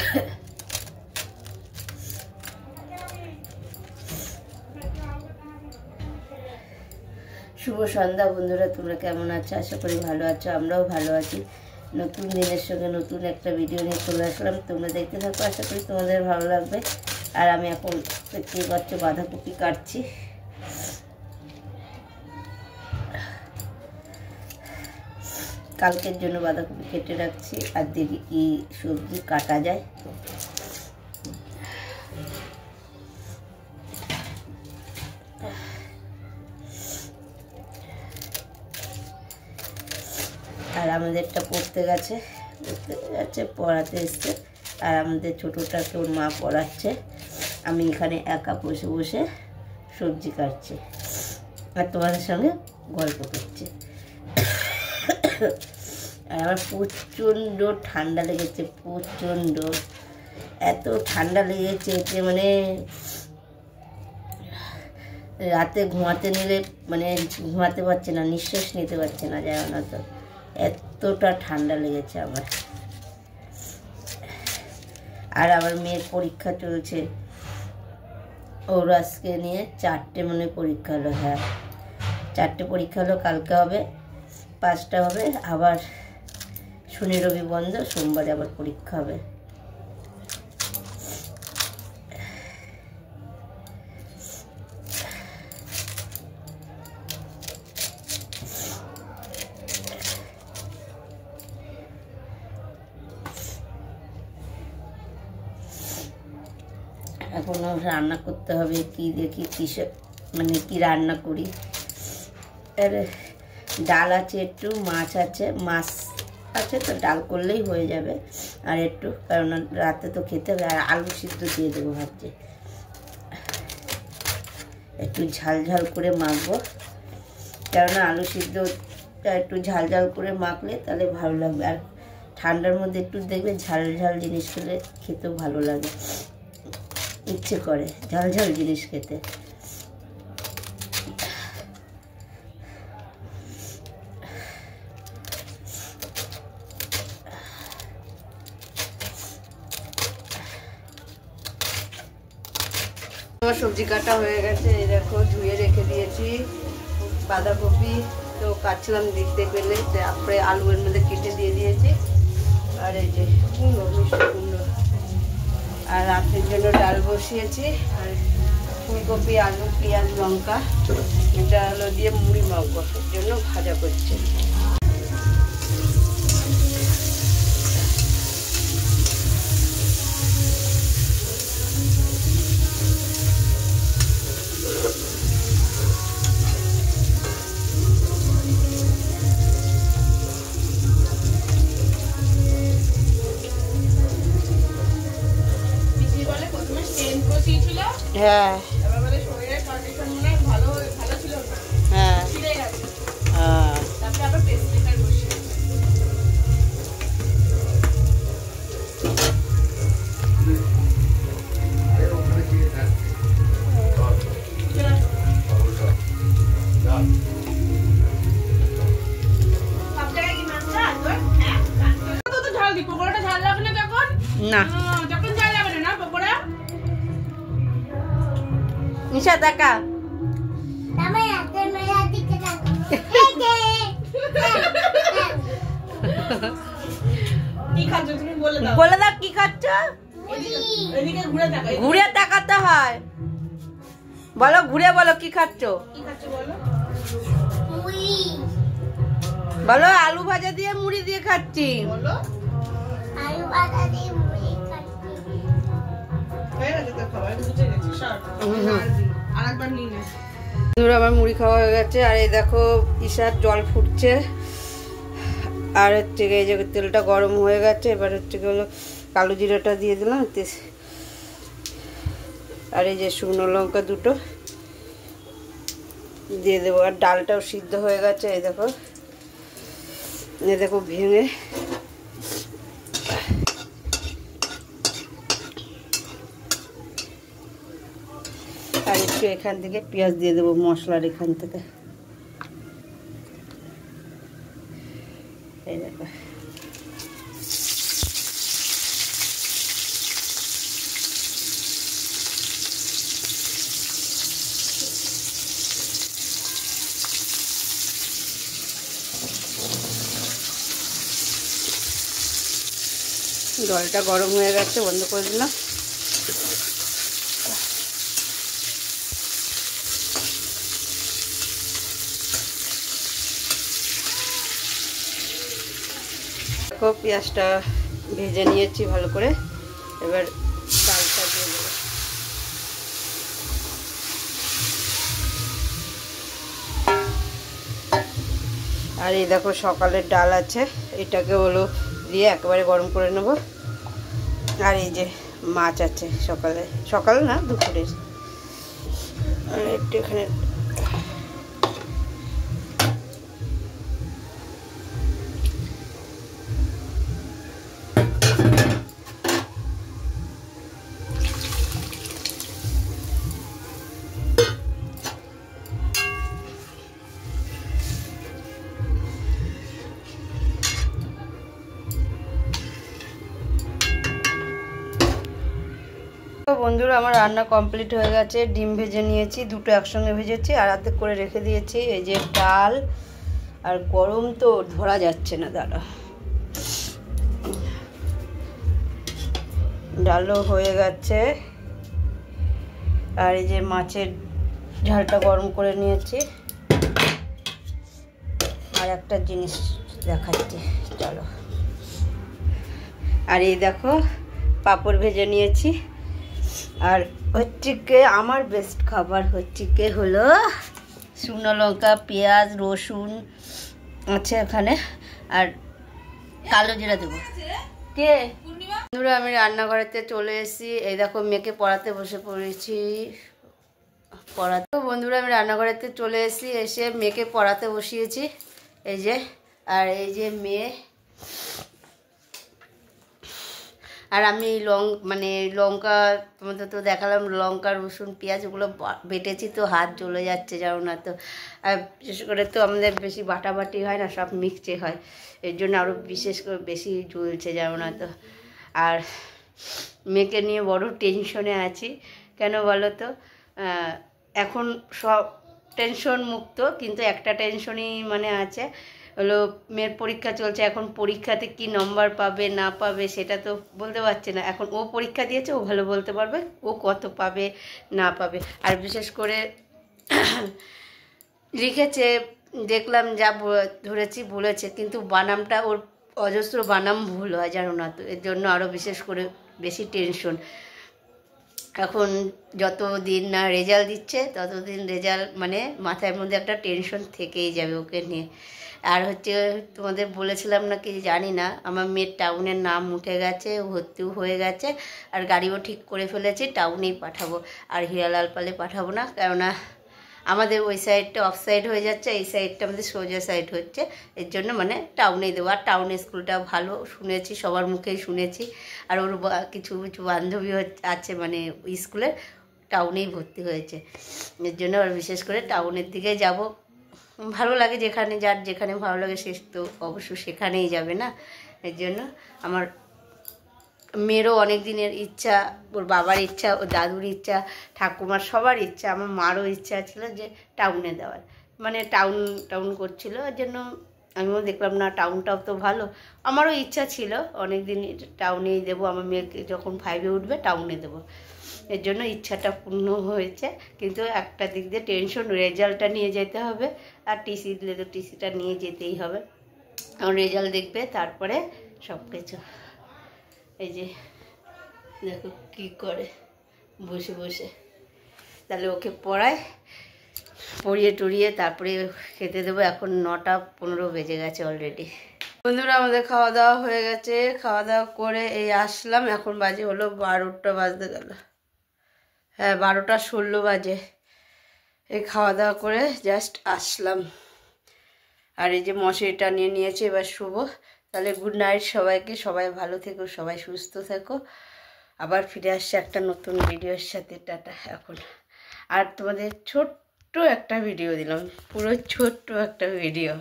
শুভ সন্ধ্যা বন্ধুরা, তোমরা কেমন আছো? আশা করি ভালো আছো, আমরাও ভালো আছি। নতুন দিনের সঙ্গে নতুন একটা ভিডিও নিয়ে চলে আসলাম। তোমরা দেখতে থাকো, আশা করি তোমাদের ভালো লাগবে। আর আমি এখন দেখতেই পাচ্ছ বাঁধাকপি কাটছি। কালকের জন্য বাঁধাকপি কেটে রাখছি, আর দেখি কি সবজি কাটা যায়। আর আমাদেরটা পড়তে গেছে, পড়াতে এসছে। আর আমাদের ছোটোটাকে ওর মা পড়াচ্ছে, আমি এখানে একা বসে বসে সবজি কাটছি আর তোমাদের সঙ্গে গল্প করছি। আর আমার প্রচণ্ড ঠান্ডা লেগেছে, প্রচণ্ড। এত ঠান্ডা লেগেছে যে মানে রাতে ঘুমাতে নিলে মানে ঘুমাতে পারছে না, নিঃশ্বাস নিতে পারছে না, যায় না তো, এতটা ঠান্ডা লেগেছে আমার। আর আমার মেয়ের পরীক্ষা চলছে, ওর আজকে নিয়ে 4টে মনে পরীক্ষা হলো। হ্যাঁ, 4টে পরীক্ষা হলো, কালকে হবে 5টা হবে, আবার শনি রবি বন্ধ, সোমবারে আবার পরীক্ষা হবে। এখনও রান্না করতে হবে, কি দেখি কিসে মানে কি রান্না করি। আর ডাল আছে একটু, মাছ আছে, মাছ আছে তো ডাল করলেই হয়ে যাবে। আর একটু, কারণ রাতে তো খেতে হবে। আর আলু সিদ্ধ দিয়ে দেবো ভাবছি, একটু ঝাল ঝাল করে মাখবো, কেননা আলু সিদ্ধটা একটু ঝাল ঝাল করে মাখলে তাহলে ভালো লাগবে। আর ঠান্ডার মধ্যে একটু দেখবে ঝাল ঝাল জিনিস খেলে খেতেও ভালো লাগে, ইচ্ছে করে ঝাল ঝাল জিনিস খেতে। সবজি কাটা হয়ে গেছে, এই দেখো ধুয়ে রেখে দিয়েছি বাঁধাকপি, তো কাটছিলাম দেখতে পেলে, তারপরে আলু এর মধ্যে কেটে দিয়ে দিয়েছি। আর এই যে কুমড়ো, মিষ্টি কুমড়ো। আর রাতের জন্য ডাল বসিয়েছি। আর ফুলকপি, আলু, পেঁয়াজ, লঙ্কা এটা হলো দিয়ে মুড়ি মাখবো, এর জন্য ভাজা করছে। হ্যাঁ হ্যাঁ না নিশা দেখা বলে দাও কি খাচ্ছ, ঘুরে তাকাতে হয়। বলো ঘুরে, বলো কি খাচ্ছ, বলো আলু ভাজা দিয়ে মুড়ি দিয়ে খাচ্ছি। আমার মুড়ি খাওয়া হয়ে গেছে। আর এই দেখো ঈশার জল ফুটছে। আর হচ্ছে এই যে তেলটা গরম হয়ে গেছে, এবার হচ্ছে হলো কালো জিরাটা দিয়ে দিলাম। আর এই যে শুকনো লঙ্কা দুটো দিয়ে দেবো। আর ডালটাও সিদ্ধ হয়ে গেছে, এই দেখো ভেঙে। আর একটু এখান থেকে পেঁয়াজ দিয়ে দেবো মশলার এখান থেকে। এই দেখো জলটা গরম হয়ে গেছে, বন্ধ করে দিলাম। দেখো পেঁয়াজটা ভেজে নিয়েছি ভালো করে, এবার ডালটা দিয়ে দেবো। আর এই দেখো সকালের ডাল আছে, এটাকে হলো দিয়ে একেবারে গরম করে নেব। আর এই যে মাছ আছে সকাল না দুপুরের, আর একটু এখানে বন্ধুরা আমার রান্না কমপ্লিট হয়ে গেছে। ডিম ভেজে নিয়েছি, দুটো একসঙ্গে ভেজেছি আর অর্ধেক করে রেখে দিয়েছি। এই যে ডাল, আর গরম তো ধরা যাচ্ছে না, দাঁড়া। ডালও হয়ে গেছে, আর এই যে মাছের ঝালটা গরম করে নিয়েছি। আর একটা জিনিস দেখাচ্ছি, চলো। আর এই দেখো পাঁপড় ভেজে নিয়েছি। আর হচ্ছে কে আমার বেস্ট খাবার হচ্ছে কে হলো শুকনো লঙ্কা, পেঁয়াজ, রসুন আছে এখানে, আর কালো জিরা দেবো। কে বন্ধুরা আমি রান্নাঘরেতে চলে এসেছি। এই দেখো মেয়েকে পড়াতে বসে পড়েছি। বন্ধুরা আমি রান্নাঘরেতে চলে এসেছি, এসে মেয়েকে পড়াতে বসিয়েছি। এই যে, আর এই যে মেয়ে। আর আমি লঙ্কা তোমাদের তো দেখালাম, লঙ্কা, রসুন, পেঁয়াজ ওগুলো বেটেছি, তো হাত জ্বলে যাচ্ছে জানো না তো। আর বিশেষ করে তো আমাদের বেশি বাটাবাটি হয় না, সব মিক্সে হয়, এর জন্য আরও বিশেষ করে বেশি জ্বলছে জানো না তো। আর মেয়েকে নিয়ে বড় টেনশনে আছি। কেন বলো তো, এখন সব টেনশন মুক্ত, কিন্তু একটা টেনশনই আছে, হলো মেয়ের পরীক্ষা চলছে। এখন পরীক্ষাতে কি নম্বর পাবে না পাবে সেটা তো বলতে পারছে না। এখন ও পরীক্ষা দিয়েছে, ও ভালো বলতে পারবে ও কত পাবে না পাবে। আর বিশেষ করে লিখেছে, দেখলাম যা ধরেছি বলেছে, কিন্তু বানামটা ওর অজস্র বানাম ভুল হয় জানো না তো, এর জন্য আরও বিশেষ করে বেশি টেনশন। এখন যত দিন না রেজাল্ট দিচ্ছে ততদিন রেজাল্ট মাথার মধ্যে একটা টেনশন থেকেই যাবে ওকে নিয়ে। আর হচ্ছে তোমাদের বলেছিলাম না কি জানি না, আমার মেয়ের টাউনের নাম উঠে গেছে, ভর্তিও হয়ে গেছে, আর গাড়িও ঠিক করে ফেলেছি, টাউনেই পাঠাবো। আর হিরালাল পালে পাঠাবো না, কেননা আমাদের ওই সাইডটা অফ সাইড হয়ে যাচ্ছে, এই সাইডটা আমাদের সোজা সাইড হচ্ছে, এর জন্য টাউনেই দেবো। আর টাউনে স্কুলটা ভালো শুনেছি, সবার মুখেই শুনেছি। আর ওর কিছু কিছু বান্ধবী আছে ওই স্কুলে টাউনেই ভর্তি হয়েছে, এর জন্য আর বিশেষ করে টাউনের দিকে যাব। ভালো লাগে, যেখানে যার যেখানে ভালো লাগে সে তো অবশ্য সেখানেই যাবে না। এর জন্য আমার মেয়েরও অনেক দিনের ইচ্ছা, ওর বাবার ইচ্ছা, ওর দাদুর ইচ্ছা, ঠাকুমার সবার ইচ্ছা, আমার মারও ইচ্ছা ছিল যে টাউনে দেওয়ার, টাউন করছিল। এর জন্য আমিও দেখলাম না টাউনটাও তো ভালো, আমারও ইচ্ছা ছিল অনেক দিন টাউনেই দেবো, আমার মেয়েকে যখন 5-এ উঠবে টাউনে দেবো। এর জন্য ইচ্ছাটা পূর্ণ হয়েছে, কিন্তু একটা দিক দিয়ে টেনশন, রেজাল্টটা নিয়ে যেতে হবে। আর টিসি দিলে তো টিসিটা নিয়ে যেতেই হবে, কারণ রেজাল্ট দেখবে তারপরে সব কিছু। এই যে দেখো কী করে বসে বসে, তাহলে ওকে পড়িয়ে টড়িয়ে তারপরে খেতে দেবো। এখন 9:15 বেজে গেছে অলরেডি। বন্ধুরা আমাদের খাওয়া দাওয়া হয়ে গেছে, খাওয়া দাওয়া করে এই আসলাম, এখন বাজে হলো 12টা বাজতে গেল, হ্যাঁ 12:16 বাজে। এই খাওয়া দাওয়া করে জাস্ট আসলাম। আর এই যে মশারিটা নিয়ে নিয়েছি, এবার শুবো। তাহলে গুড নাইট সবাইকে, সবাই ভালো থেকো, সবাই সুস্থ থেকো। আবার ফিরে আসছে একটা নতুন ভিডিওর সাথে, টাটা এখন। আর তোমাদের ছোট্ট একটা ভিডিও দিলাম, পুরো ছোট্ট একটা ভিডিও।